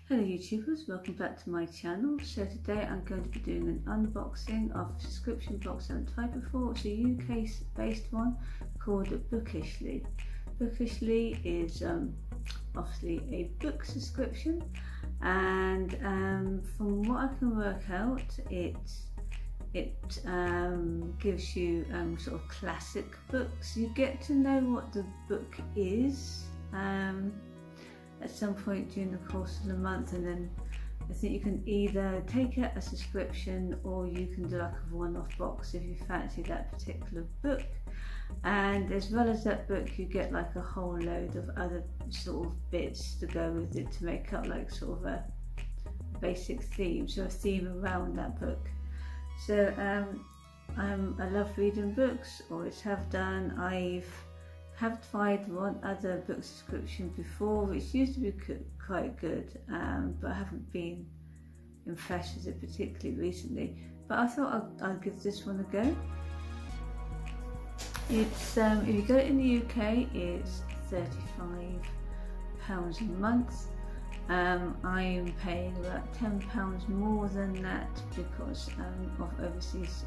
Hello YouTubers, welcome back to my channel. So today I'm going to be doing an unboxing of a subscription box I haven't tried before. It's a UK based one called Bookishly. Bookishly is obviously a book subscription, and from what I can work out, it gives you sort of classic books. You get to know what the book is at some point during the course of the month, and then I think you can either take it as a subscription or you can do like a one-off box if you fancy that particular book. And as well as that book, you get like a whole load of other sort of bits to go with it to make up like sort of a basic theme, so a theme around that book. So I love reading books, always have done. I have tried one other book subscription before which used to be quite good, but I haven't been impressed with it particularly recently, but I thought I'll give this one a go. It's if you get it in the UK, it's £35 a month. I am paying about £10 more than that because of overseas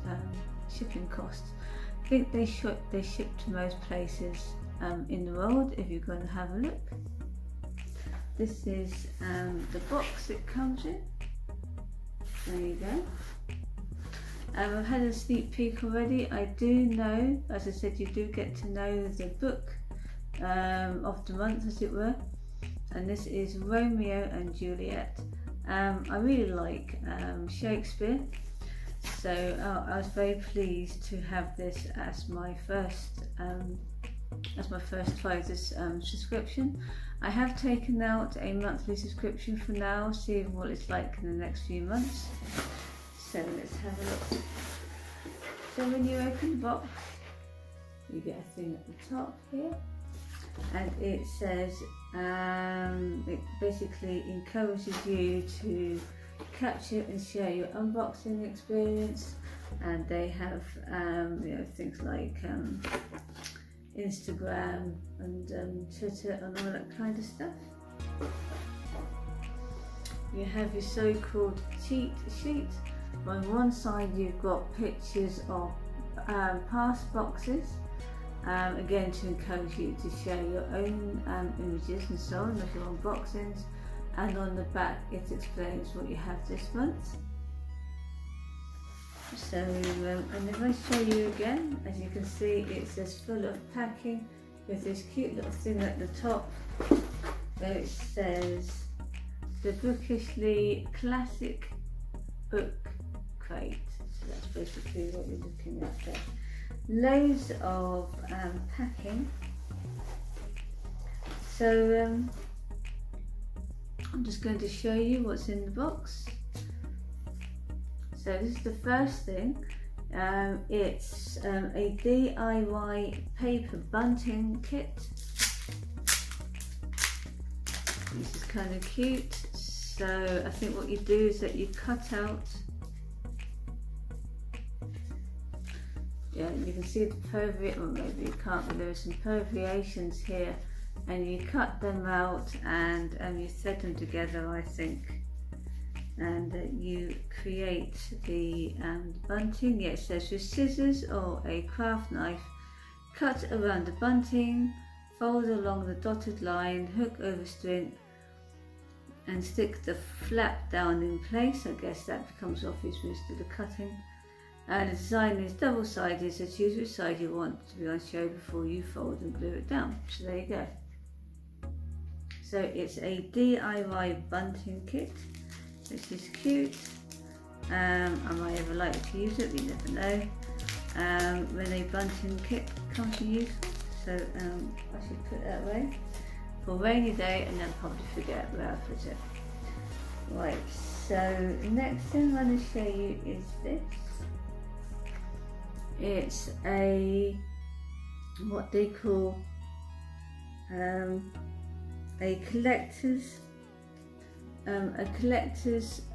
shipping costs. I think they ship to most places in the world if you're going to have a look. This is the box it comes in. There you go. I've had a sneak peek already. I do know, as I said, you do get to know the book of the month, as it were. And this is Romeo and Juliet. I really like Shakespeare, so I was very pleased to have this as my first try of this subscription. I have taken out a monthly subscription for now, seeing what it's like in the next few months. So let's have a look. So when you open the box, you get a thing at the top here, and it says it basically encourages you to capture and share your unboxing experience, and they have things like Instagram and Twitter and all that kind of stuff. You have your so-called cheat sheet. On one side you've got pictures of past boxes, again to encourage you to share your own images and so on of your unboxings, and on the back it explains what you have this month. So and if I show you again, as you can see, it says full of packing with this cute little thing at the top where it says the Bookishly Classic Book Crate. So that's basically what you're looking at there. Loads of packing. So I'm just going to show you what's in the box. So this is the first thing. It's a DIY paper bunting kit. This is kind of cute. So I think what you do is that you cut out, you can see the or maybe you can't, but there are some variations here, and you cut them out and you thread them together, I think, and you create the bunting. Yeah, it says with scissors or a craft knife, cut around the bunting, fold along the dotted line, hook over string, and stick the flap down in place. I guess that becomes obvious when you do the cutting. And the design is double-sided, so choose which side you want to be on show before you fold and glue it down. So there you go. So it's a DIY bunting kit, which is cute. I might ever like to use it, you never know. When a bunting kit comes in useful, so I should put that away for a rainy day and then probably forget where I put it. Right, so the next thing I'm going to show you is this. It's what they call a collector's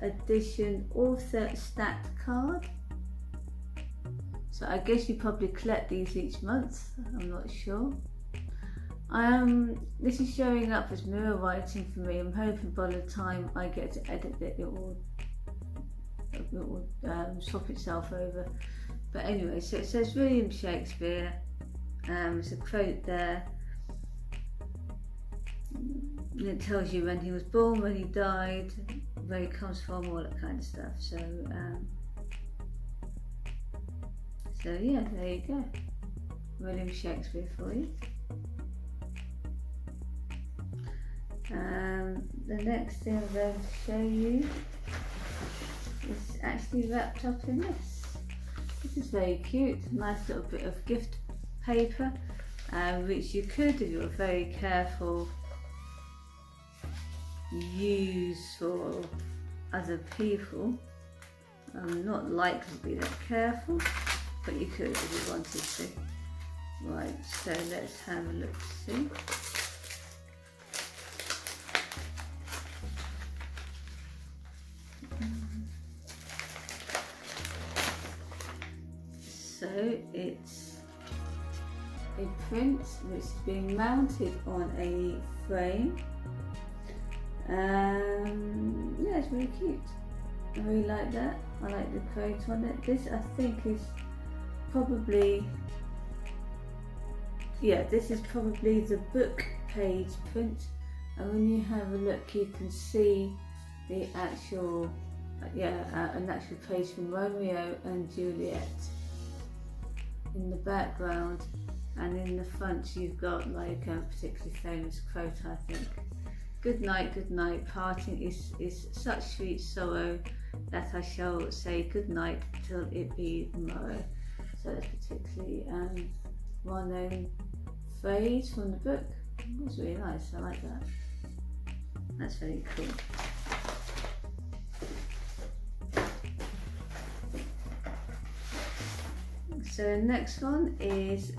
edition author stat card. So I guess you probably collect these each month, I'm not sure. This is showing up as mirror writing for me. I'm hoping by the time I get to edit it, it will swap itself over. But anyway, so it says William Shakespeare. There's a quote there. And it tells you when he was born, when he died, where he comes from, all that kind of stuff. So yeah, there you go. William Shakespeare for you. The next thing I'm going to show you is actually wrapped up in this. This is very cute, nice little bit of gift paper, which you could, if you were very careful, use for other people. I'm not likely to be that careful, but you could if you wanted to. Right, so let's have a look, see. So it's a print which is being mounted on a frame. Yeah, it's really cute. I really like that. I like the quote on it. This I think is probably, yeah, this is probably the book page print. And when you have a look, you can see the actual, an actual page from Romeo and Juliet in the background, and in the front you've got like a particularly famous quote, I think. Good night, parting is such sweet sorrow that I shall say good night till it be tomorrow. So that's particularly well-known phrase from the book. It's really nice, I like that. That's very cool. So the next one is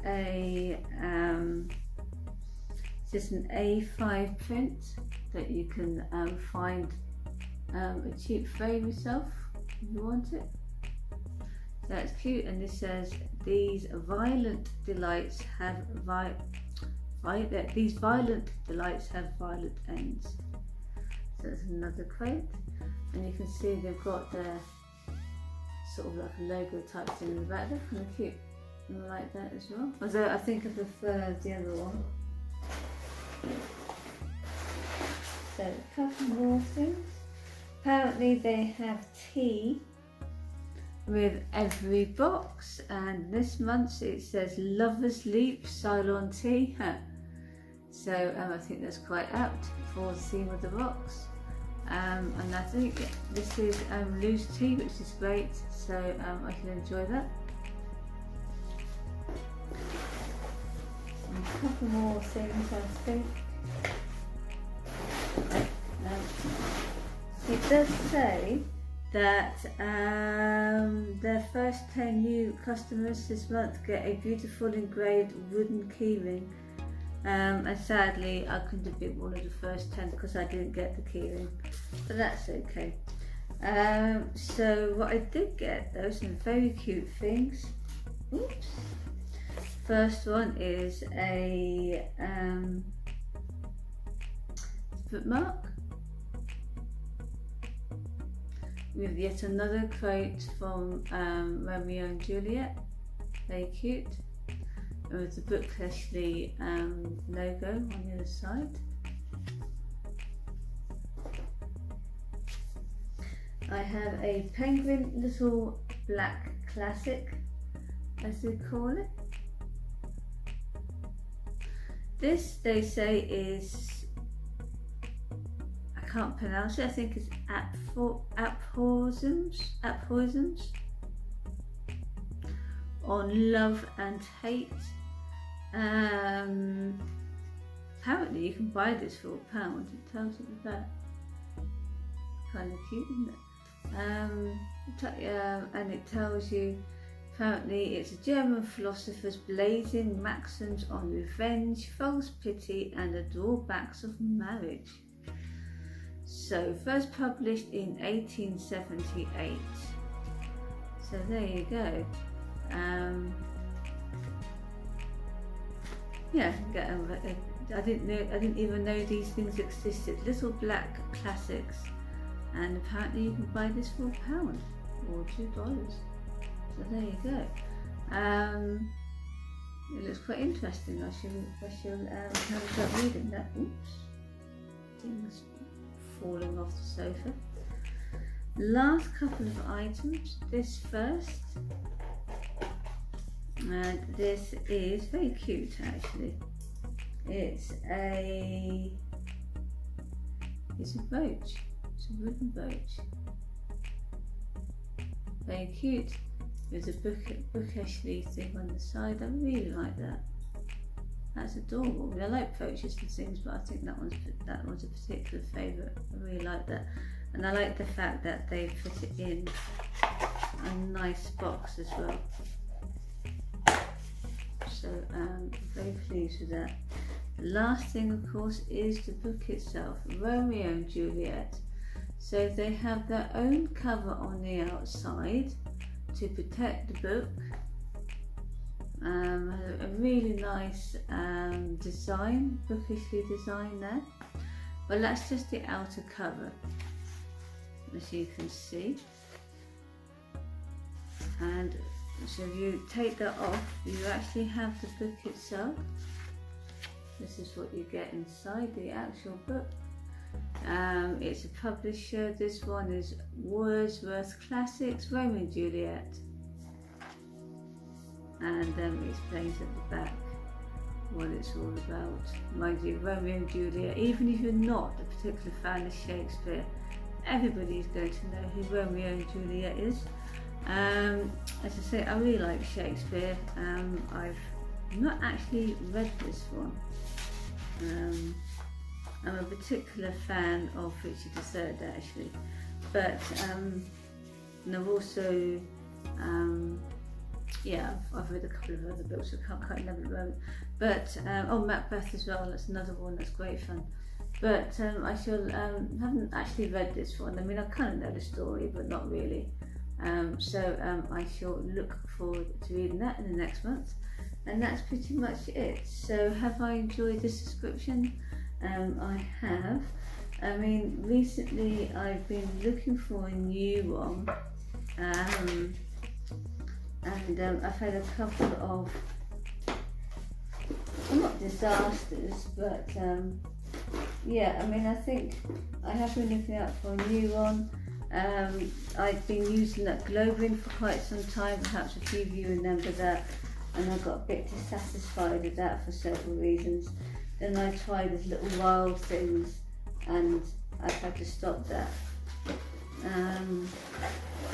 just an A5 print that you can find a cheap frame yourself if you want it. So that's cute, and this says these violent delights have violent ends. So that's another quote, and you can see they've got their sort of like a logo type thing in the back. That's kind of cute. I like that as well. Although I think I prefer the other one. So a couple more things. Apparently they have tea with every box, and this month it says Lover's Leap Ceylon tea. So I think that's quite apt for the theme of the box. And I think this is loose tea, which is great, so I can enjoy that. And a couple more things, I think. It does say that their first 10 new customers this month get a beautiful engraved wooden keyring. And sadly I couldn't have been one of the first 10 because I didn't get the keyring, but that's okay. So what I did get though, some very cute things. Oops. First one is a bookmark with yet another quote from Romeo and Juliet. Very cute. With the Bookishly logo on the other side. I have a penguin little black classic, as they call it. This, they say, is, I can't pronounce it, I think it's aphorisms on love and hate. Apparently you can buy this for £1. It tells you that. Kind of cute, isn't it? And it tells you, apparently it's a German philosopher's blazing maxims on revenge, false pity and the drawbacks of marriage. So first published in 1878. So there you go. Yeah, get a I didn't even know these things existed. Little black classics, and apparently you can buy this for £1 or $2. So there you go. It looks quite interesting. I shall have a start reading that. Oops, things falling off the sofa. Last couple of items. This first, and this is very cute actually. It's a brooch. It's a wooden brooch. Very cute. There's a Bookishly thing on the side. I really like that. That's adorable. I mean, I like brooches and things, but I think that one's a particular favourite. I really like that, and I like the fact that they put it in a nice box as well. So I'm very pleased with that. The last thing, of course, is the book itself, Romeo and Juliet. So they have their own cover on the outside to protect the book. A really nice design, Bookishly design there. But that's just the outer cover, as you can see. And so you take that off, you actually have the book itself. This is what you get inside the actual book. It's a publisher. This one is Wordsworth Classics, Romeo and Juliet. And it explains at the back what it's all about. Mind you, Romeo and Juliet, even if you're not a particular fan of Shakespeare, everybody's going to know who Romeo and Juliet is. As I say, I really like Shakespeare. I've not actually read this one. I'm a particular fan of Richard III actually, but and I've also I've read a couple of other books. I can't quite remember at the moment, but Macbeth as well. That's another one that's great fun. But I shall haven't actually read this one. I mean, I kind of know the story, but not really. So I shall look forward to reading that in the next month. And that's pretty much it. So have I enjoyed this subscription? I have. I mean, recently I've been looking for a new one, and I've had a couple of, not disasters, but yeah, I mean, I think I have been looking out for a new one. I've been using that Globing for quite some time. Perhaps a few of you remember that, and I got a bit dissatisfied with that for several reasons. Then I tried these little wild things, and I've had to stop that.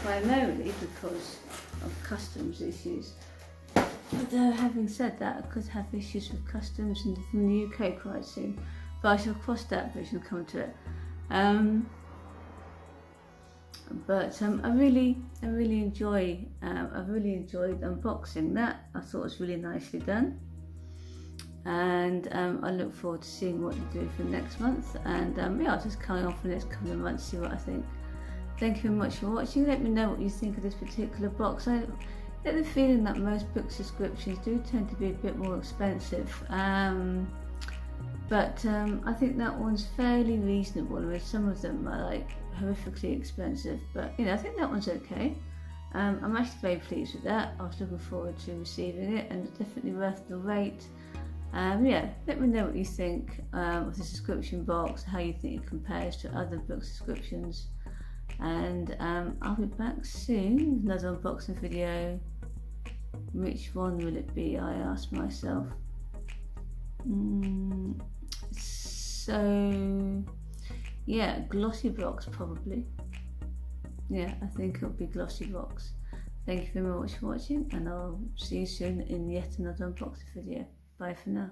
Primarily because of customs issues. Although having said that, I could have issues with customs from the UK quite soon, but I shall cross that bridge and come to it. But I really enjoyed unboxing that. I thought it was really nicely done, and I look forward to seeing what you do for next month. And I'll just carry on for the next couple of months, see what I think. Thank you very much for watching. Let me know what you think of this particular box. I get the feeling that most book subscriptions do tend to be a bit more expensive, but I think that one's fairly reasonable. I mean, some of them are like horrifically expensive, but I think that one's okay. I'm actually very pleased with that. I was looking forward to receiving it, and it's definitely worth the wait. Let me know what you think of the subscription box, how you think it compares to other book subscriptions, and I'll be back soon with another unboxing video. Which one will it be, I ask myself. So yeah, glossy box probably. Yeah, I think it'll be glossy box. Thank you very much for watching, and I'll see you soon in yet another unboxing video. Bye for now.